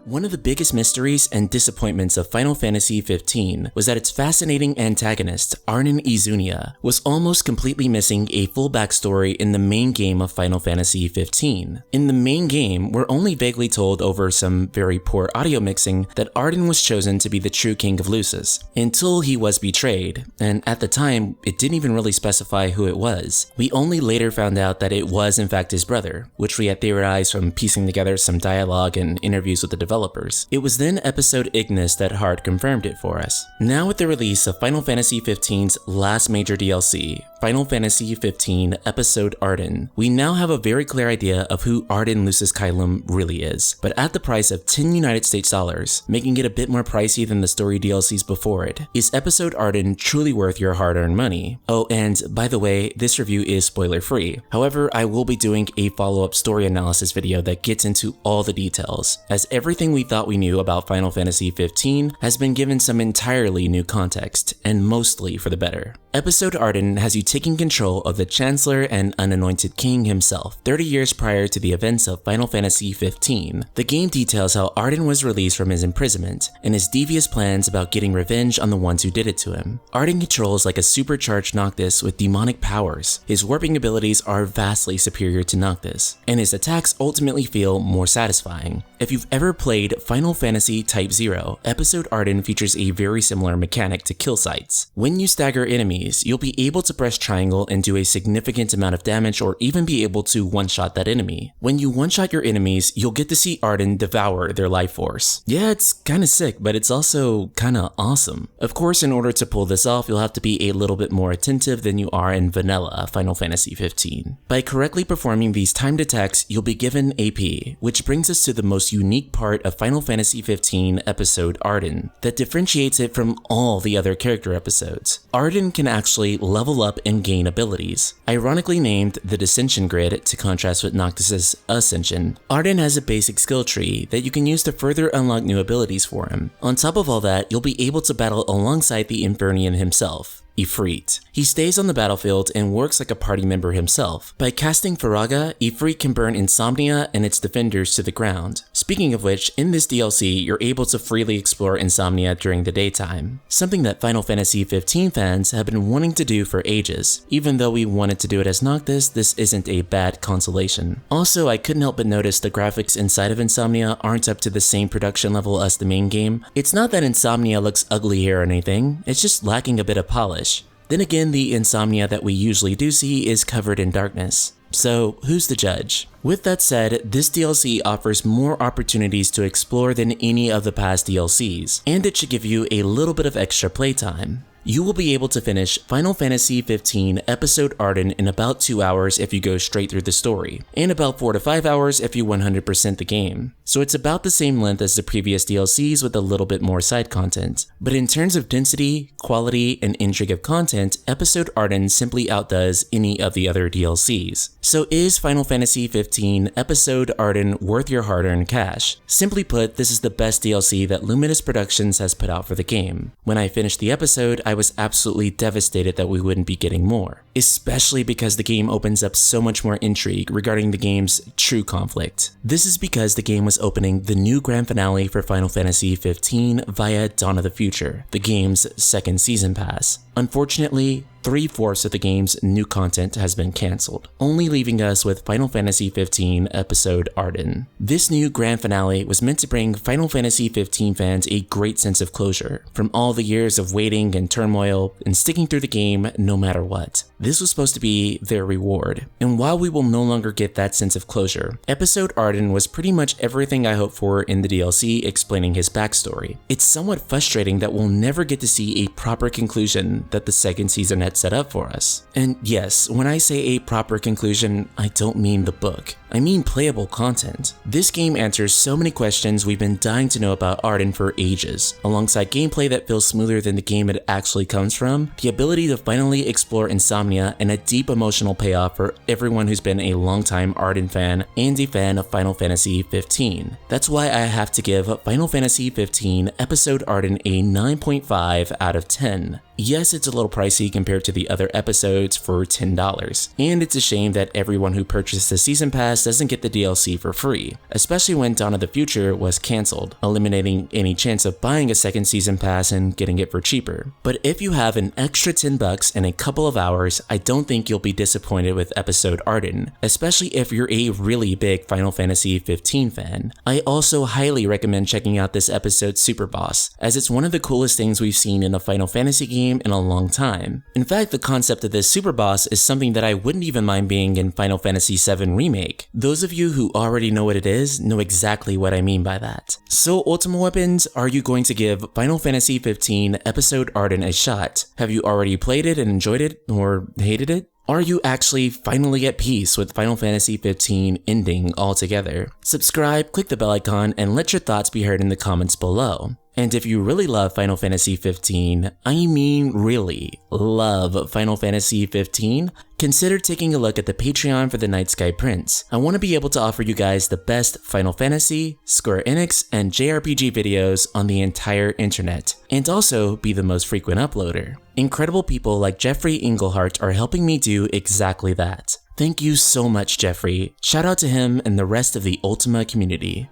One of the biggest mysteries and disappointments of Final Fantasy XV was that its fascinating antagonist, Ardyn Izunia, was almost completely missing a full backstory in the main game of Final Fantasy XV. In the main game, we're only vaguely told over some very poor audio mixing that Ardyn was chosen to be the true king of Lucis, until he was betrayed, and at the time, it didn't even really specify who it was. We only later found out that it was in fact his brother, which we had theorized from piecing together some dialogue and interviews with the developers. It was then episode Ignis that hard confirmed it for us. Now with the release of Final Fantasy XV's last major DLC, Final Fantasy XV Episode Ardyn, we now have a very clear idea of who Ardyn Lucis Caelum really is, but at the price of 10 United States dollars, making it a bit more pricey than the story DLCs before it. Is Episode Ardyn truly worth your hard-earned money? Oh, and by the way, this review is spoiler-free. However, I will be doing a follow-up story analysis video that gets into all the details, as everything we thought we knew about Final Fantasy XV has been given some entirely new context, and mostly for the better. Episode Ardyn has you taking control of the Chancellor and unanointed king himself, 30 years prior to the events of Final Fantasy XV. The game details how Ardyn was released from his imprisonment, and his devious plans about getting revenge on the ones who did it to him. Ardyn controls like a supercharged Noctis with demonic powers. His warping abilities are vastly superior to Noctis, and his attacks ultimately feel more satisfying. If you've ever played Final Fantasy Type 0, Episode Ardyn features a very similar mechanic to kill sites. When you stagger enemies, you'll be able to press triangle and do a significant amount of damage, or even be able to one-shot that enemy. When you one-shot your enemies, you'll get to see Ardyn devour their life force. Yeah, it's kinda sick, but it's also kinda awesome. Of course, in order to pull this off, you'll have to be a little bit more attentive than you are in vanilla Final Fantasy XV. By correctly performing these timed attacks, you'll be given AP, which brings us to the most unique part of Final Fantasy XV Episode Ardyn that differentiates it from all the other character episodes. Ardyn can actually level up and gain abilities. Ironically named the Dissension Grid to contrast with Noctis's Ascension, Ardyn has a basic skill tree that you can use to further unlock new abilities for him. On top of all that, you'll be able to battle alongside the Infernian himself, Ifrit. He stays on the battlefield and works like a party member himself. By casting Faraga, Ifrit can burn Insomnia and its defenders to the ground. Speaking of which, in this DLC, you're able to freely explore Insomnia during the daytime, something that Final Fantasy XV fans have been wanting to do for ages. Even though we wanted to do it as Noctis, this isn't a bad consolation. Also, I couldn't help but notice the graphics inside of Insomnia aren't up to the same production level as the main game. It's not that Insomnia looks ugly here or anything, it's just lacking a bit of polish. Then again, the Insomnia that we usually do see is covered in darkness. So who's the judge? With that said, this DLC offers more opportunities to explore than any of the past DLCs, and it should give you a little bit of extra playtime. You will be able to finish Final Fantasy XV Episode Ardyn in about 2 hours if you go straight through the story, and about 4 to 5 hours if you 100% the game. So it's about the same length as the previous DLCs with a little bit more side content. But in terms of density, quality, and intrigue of content, Episode Ardyn simply outdoes any of the other DLCs. So is Final Fantasy XV Episode Ardyn worth your hard-earned cash? Simply put, this is the best DLC that Luminous Productions has put out for the game. When I finished the episode, I was absolutely devastated that we wouldn't be getting more, especially because the game opens up so much more intrigue regarding the game's true conflict. This is because the game was opening the new grand finale for Final Fantasy XV via Dawn of the Future, the game's second season pass. Unfortunately, 3/4 of the game's new content has been cancelled, only leaving us with Final Fantasy XV Episode Ardyn. This new grand finale was meant to bring Final Fantasy XV fans a great sense of closure from all the years of waiting and turmoil and sticking through the game no matter what. This was supposed to be their reward, and while we will no longer get that sense of closure, Episode Ardyn was pretty much everything I hoped for in the DLC explaining his backstory. It's somewhat frustrating that we'll never get to see a proper conclusion that the second season had set up for us. And yes, when I say a proper conclusion, I don't mean the book. I mean playable content. This game answers so many questions we've been dying to know about Ardyn for ages, alongside gameplay that feels smoother than the game it actually comes from, the ability to finally explore Insomnia, and a deep emotional payoff for everyone who's been a longtime Ardyn fan and a fan of Final Fantasy XV. That's why I have to give Final Fantasy XV Episode Ardyn a 9.5 out of 10. Yes, it's a little pricey compared to the other episodes for $10, and it's a shame that everyone who purchased the season pass doesn't get the DLC for free, especially when Dawn of the Future was cancelled, eliminating any chance of buying a second season pass and getting it for cheaper. But if you have an extra $10 and a couple of hours, I don't think you'll be disappointed with episode Ardyn, especially if you're a really big Final Fantasy 15 fan. I also highly recommend checking out this episode's Super Boss, as it's one of the coolest things we've seen in a Final Fantasy game in a long time. In fact, the concept of this Super Boss is something that I wouldn't even mind being in Final Fantasy VII Remake. Those of you who already know what it is know exactly what I mean by that. So Ultima Weapons, are you going to give Final Fantasy 15 episode Ardyn a shot? Have you already played it and enjoyed it, or hated it? Are you actually finally at peace with Final Fantasy 15 ending altogether? Subscribe, click the bell icon, and let your thoughts be heard in the comments below. And if you really love Final Fantasy 15, I mean really love Final Fantasy 15, consider taking a look at the Patreon for the Night Sky Prince. I want to be able to offer you guys the best Final Fantasy, Square Enix, and JRPG videos on the entire internet, and also be the most frequent uploader. Incredible people like Jeffrey Englehart are helping me do exactly that. Thank you so much, Jeffrey. Shout out to him and the rest of the Ultima community.